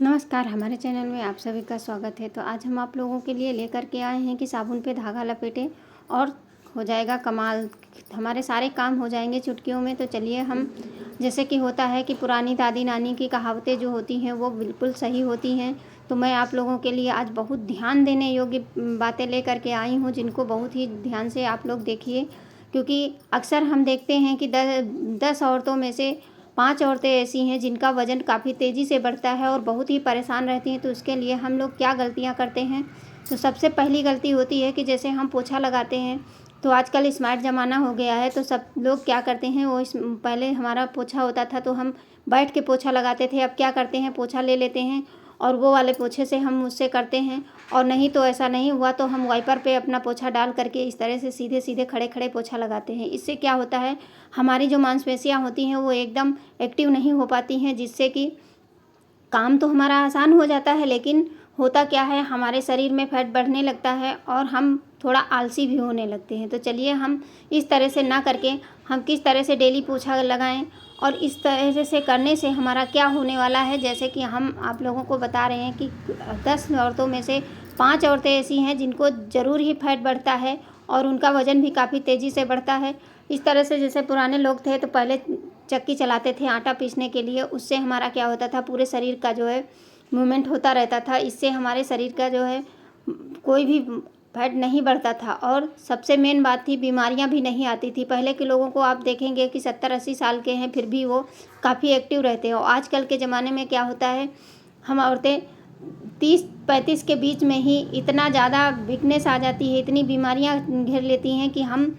नमस्कार, हमारे चैनल में आप सभी का स्वागत है। तो आज हम आप लोगों के लिए लेकर के आए हैं कि साबुन पे धागा लपेटें और हो जाएगा कमाल। हमारे सारे काम हो जाएंगे चुटकियों में। तो चलिए हम, जैसे कि होता है कि पुरानी दादी नानी की कहावतें जो होती हैं वो बिल्कुल सही होती हैं। तो मैं आप लोगों के लिए आज बहुत ध्यान देने योग्य बातें लेकर के आई हूँ, जिनको बहुत ही ध्यान से आप लोग देखिए। क्योंकि अक्सर हम देखते हैं कि 10 औरतों में से 5 औरतें ऐसी हैं जिनका वज़न काफ़ी तेज़ी से बढ़ता है और बहुत ही परेशान रहती हैं। तो उसके लिए हम लोग क्या गलतियाँ करते हैं? तो सबसे पहली गलती होती है कि जैसे हम पोछा लगाते हैं, तो आजकल स्मार्ट ज़माना हो गया है, तो सब लोग क्या करते हैं, वो पहले हमारा पोछा होता था तो हम बैठ के पोछा लगाते थे। अब क्या करते हैं, पोछा ले लेते हैं और वो वाले पोछे से हम उससे करते हैं। और नहीं तो ऐसा नहीं हुआ तो हम वाइपर पे अपना पोछा डाल करके इस तरह से सीधे सीधे खड़े खड़े पोछा लगाते हैं। इससे क्या होता है, हमारी जो मांसपेशियाँ होती हैं वो एकदम एक्टिव नहीं हो पाती हैं, जिससे कि काम तो हमारा आसान हो जाता है, लेकिन होता क्या है, हमारे शरीर में फैट बढ़ने लगता है और हम थोड़ा आलसी भी होने लगते हैं। तो चलिए हम इस तरह से ना करके हम किस तरह से डेली पोछा लगाएं और इस तरह से करने से हमारा क्या होने वाला है। जैसे कि हम आप लोगों को बता रहे हैं कि 10 औरतों में से 5 औरतें ऐसी हैं जिनको ज़रूर ही फैट बढ़ता है और उनका वज़न भी काफ़ी तेज़ी से बढ़ता है। इस तरह से जैसे पुराने लोग थे तो पहले चक्की चलाते थे आटा पीसने के लिए, उससे हमारा क्या होता था, पूरे शरीर का जो है मूवमेंट होता रहता था। इससे हमारे शरीर का जो है कोई भी फैट नहीं बढ़ता था और सबसे मेन बात थी, बीमारियां भी नहीं आती थी। पहले के लोगों को आप देखेंगे कि 70-80 साल के हैं फिर भी वो काफ़ी एक्टिव रहते हैं। और आजकल के ज़माने में क्या होता है, हम औरतें 30-35 के बीच में ही इतना ज़्यादा वीकनेस आ जाती है, इतनी बीमारियां घेर लेती हैं कि हम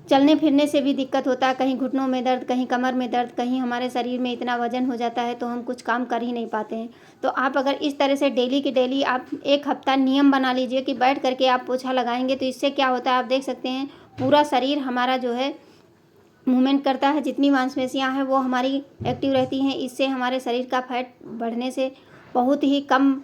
चलने फिरने से भी दिक्कत होता है। कहीं घुटनों में दर्द, कहीं कमर में दर्द, कहीं हमारे शरीर में इतना वजन हो जाता है तो हम कुछ काम कर ही नहीं पाते हैं। तो आप अगर इस तरह से डेली के डेली आप एक हफ्ता नियम बना लीजिए कि बैठ करके आप पोछा लगाएंगे, तो इससे क्या होता है, आप देख सकते हैं पूरा शरीर हमारा जो है मूवमेंट करता है। जितनी मांसपेशियां हैं वो हमारी एक्टिव रहती हैं। इससे हमारे शरीर का फैट बढ़ने से बहुत ही कम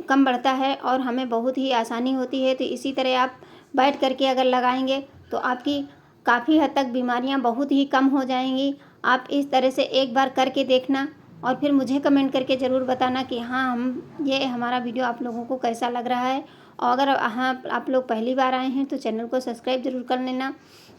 कम बढ़ता है और हमें बहुत ही आसानी होती है। तो इसी तरह आप बैठ करके अगर लगाएंगे तो आपकी काफ़ी हद तक बीमारियां बहुत ही कम हो जाएंगी। आप इस तरह से एक बार करके देखना और फिर मुझे कमेंट करके ज़रूर बताना कि हाँ, ये हमारा वीडियो आप लोगों को कैसा लग रहा है। और अगर हाँ आप लोग पहली बार आए हैं तो चैनल को सब्सक्राइब ज़रूर कर लेना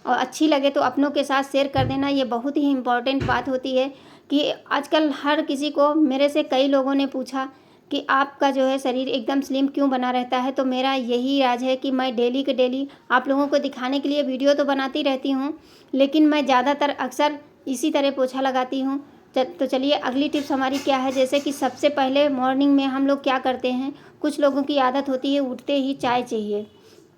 और अच्छी लगे तो अपनों के साथ शेयर कर देना। ये बहुत ही इम्पोर्टेंट बात होती है कि आजकल हर किसी को, मेरे से कई लोगों ने पूछा कि आपका जो है शरीर एकदम स्लिम क्यों बना रहता है। तो मेरा यही राज है कि मैं डेली के डेली आप लोगों को दिखाने के लिए वीडियो तो बनाती रहती हूँ, लेकिन मैं ज़्यादातर अक्सर इसी तरह पोछा लगाती हूँ। तो चलिए अगली टिप्स हमारी क्या है। जैसे कि सबसे पहले मॉर्निंग में हम लोग क्या करते हैं, कुछ लोगों की आदत होती है उठते ही चाय चाहिए,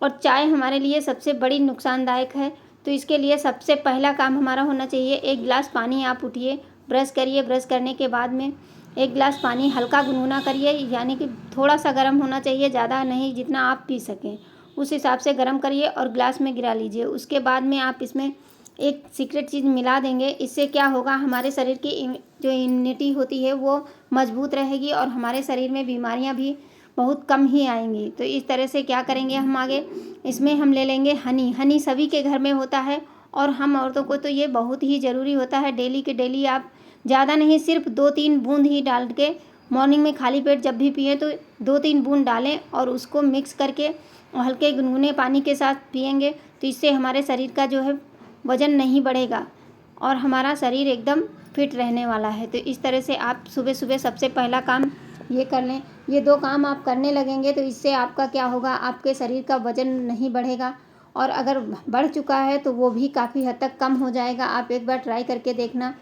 और चाय हमारे लिए सबसे बड़ी नुकसानदायक है। तो इसके लिए सबसे पहला काम हमारा होना चाहिए, एक गिलास पानी आप उठिए, ब्रश करिए, ब्रश करने के बाद में एक गिलास पानी हल्का गुनगुना करिए, यानी कि थोड़ा सा गर्म होना चाहिए, ज़्यादा नहीं, जितना आप पी सकें उस हिसाब से गर्म करिए और गिलास में गिरा लीजिए। उसके बाद में आप इसमें एक सीक्रेट चीज़ मिला देंगे। इससे क्या होगा, हमारे शरीर की जो इम्यूनिटी होती है वो मजबूत रहेगी और हमारे शरीर में बीमारियां भी बहुत कम ही आएंगी। तो इस तरह से क्या करेंगे हम आगे, इसमें हम ले लेंगे हनी। हनी सभी के घर में होता है और हम औरतों को तो ये बहुत ही ज़रूरी होता है। डेली के डेली आप ज़्यादा नहीं, सिर्फ 2-3 बूंद ही डाल के मॉर्निंग में खाली पेट जब भी पिएं तो 2-3 बूंद डालें और उसको मिक्स करके हल्के गुनगुने पानी के साथ पिएंगे। तो इससे हमारे शरीर का जो है वज़न नहीं बढ़ेगा और हमारा शरीर एकदम फिट रहने वाला है। तो इस तरह से आप सुबह सुबह सबसे पहला काम ये कर लें। ये 2 काम आप करने लगेंगे तो इससे आपका क्या होगा, आपके शरीर का वज़न नहीं बढ़ेगा और अगर बढ़ चुका है तो वो भी काफ़ी हद तक कम हो जाएगा। आप एक बार ट्राई करके देखना।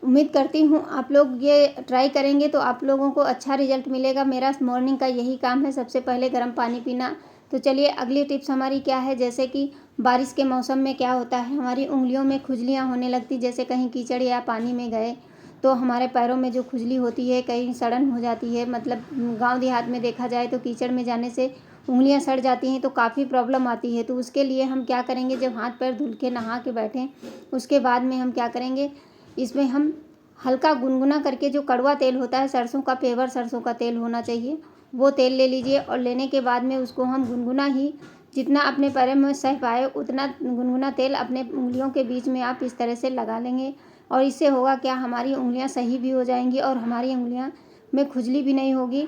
उम्मीद करती हूँ आप लोग ये ट्राई करेंगे तो आप लोगों को अच्छा रिजल्ट मिलेगा। मेरा मॉर्निंग का यही काम है, सबसे पहले गर्म पानी पीना। तो चलिए अगली टिप्स हमारी क्या है। जैसे कि बारिश के मौसम में क्या होता है, हमारी उंगलियों में खुजलियाँ होने लगती, जैसे कहीं कीचड़ या पानी में गए तो हमारे पैरों में जो खुजली होती है, कहीं सड़न हो जाती है। मतलब गांव देहात में देखा जाए तो कीचड़ में जाने से उंगलियां सड़ जाती हैं तो काफ़ी प्रॉब्लम आती है। तो उसके लिए हम क्या करेंगे, जब हाथ पैर धुल के नहा के बैठें उसके बाद में हम क्या करेंगे, इसमें हम हल्का गुनगुना करके, जो कड़वा तेल होता है, सरसों का, पेवर सरसों का तेल होना चाहिए, वो तेल ले लीजिए और लेने के बाद में उसको हम गुनगुना ही, जितना अपने पैरों में सह पाए उतना गुनगुना तेल अपने उंगलियों के बीच में आप इस तरह से लगा लेंगे। और इससे होगा क्या, हमारी उंगलियां सही भी हो जाएंगी और हमारी उंगलियां में खुजली भी नहीं होगी,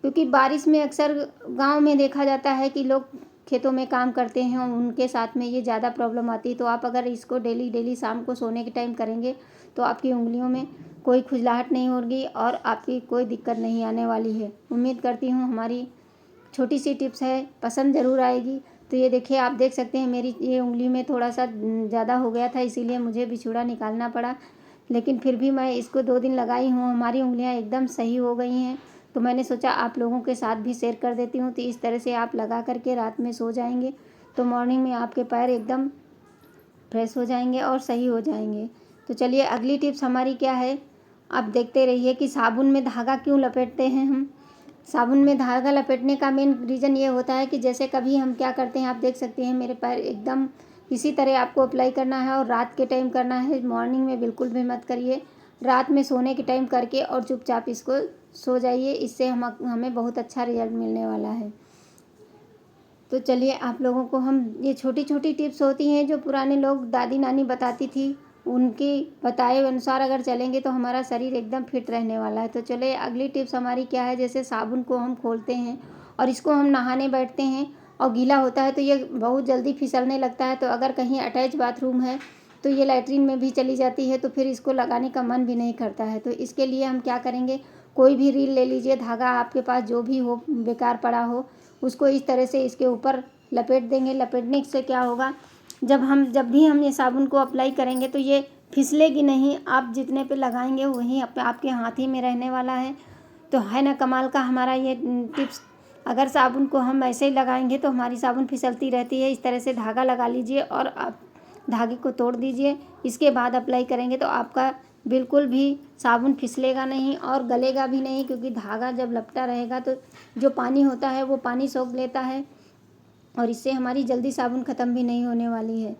क्योंकि बारिश में अक्सर गांव में देखा जाता है कि लोग खेतों में काम करते हैं और उनके साथ में ये ज़्यादा प्रॉब्लम आती है। तो आप अगर इसको डेली डेली शाम को सोने के टाइम करेंगे तो आपकी उंगलियों में कोई खुजलाहट नहीं होगी और आपकी कोई दिक्कत नहीं आने वाली है। उम्मीद करती हूँ हमारी छोटी सी टिप्स है पसंद ज़रूर आएगी। तो ये देखिए, आप देख सकते हैं मेरी ये उंगली में थोड़ा सा ज़्यादा हो गया था, इसीलिए मुझे बिछुड़ा निकालना पड़ा, लेकिन फिर भी मैं इसको 2 दिन लगाई हूँ, हमारी उंगलियाँ एकदम सही हो गई हैं। तो मैंने सोचा आप लोगों के साथ भी शेयर कर देती हूँ। तो इस तरह से आप लगा करके रात में सो जाएंगे तो मॉर्निंग में आपके पैर एकदम फ्रेश हो जाएंगे और सही हो जाएंगे। तो चलिए अगली टिप्स हमारी क्या है, आप देखते रहिए कि साबुन में धागा क्यों लपेटते हैं हम। साबुन में धागा लपेटने का मेन रीज़न ये होता है कि जैसे कभी हम क्या करते हैं, आप देख सकते हैं मेरे पैर एकदम इसी तरह आपको अप्लाई करना है और रात के टाइम करना है, मॉर्निंग में बिल्कुल भी मत करिए। रात में सोने के टाइम करके और चुपचाप इसको सो जाइए, इससे हमें बहुत अच्छा रिजल्ट मिलने वाला है। तो चलिए आप लोगों को हम ये छोटी छोटी टिप्स होती हैं जो पुराने लोग दादी नानी बताती थी, उनके बताए अनुसार अगर चलेंगे तो हमारा शरीर एकदम फिट रहने वाला है। तो चलिए अगली टिप्स हमारी क्या है, जैसे साबुन को हम खोलते हैं और इसको हम नहाने बैठते हैं और गीला होता है तो ये बहुत जल्दी फिसलने लगता है। तो अगर कहीं अटैच बाथरूम है तो ये लैट्रिन में भी चली जाती है, तो फिर इसको लगाने का मन भी नहीं करता है। तो इसके लिए हम क्या करेंगे, कोई भी रील ले लीजिए, धागा आपके पास जो भी हो बेकार पड़ा हो, उसको इस तरह से इसके ऊपर लपेट देंगे। लपेटने से क्या होगा, जब भी हम ये साबुन को अप्लाई करेंगे तो ये फिसलेगी नहीं, आप जितने पे लगाएंगे वहीं आपके हाथ ही में रहने वाला है। तो है ना कमाल का हमारा ये टिप्स। अगर साबुन को हम ऐसे ही लगाएंगे तो हमारी साबुन फिसलती रहती है। इस तरह से धागा लगा लीजिए और आप धागे को तोड़ दीजिए, इसके बाद अप्लाई करेंगे तो आपका बिल्कुल भी साबुन फिसलेगा नहीं और गलेगा भी नहीं, क्योंकि धागा जब लपटा रहेगा तो जो पानी होता है वो पानी सोख लेता है और इससे हमारी जल्दी साबुन ख़त्म भी नहीं होने वाली है।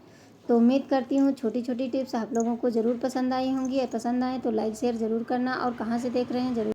तो उम्मीद करती हूँ छोटी छोटी टिप्स आप लोगों को ज़रूर पसंद आई होंगी। पसंद आए तो लाइक शेयर ज़रूर करना और कहाँ से देख रहे हैं ज़रूर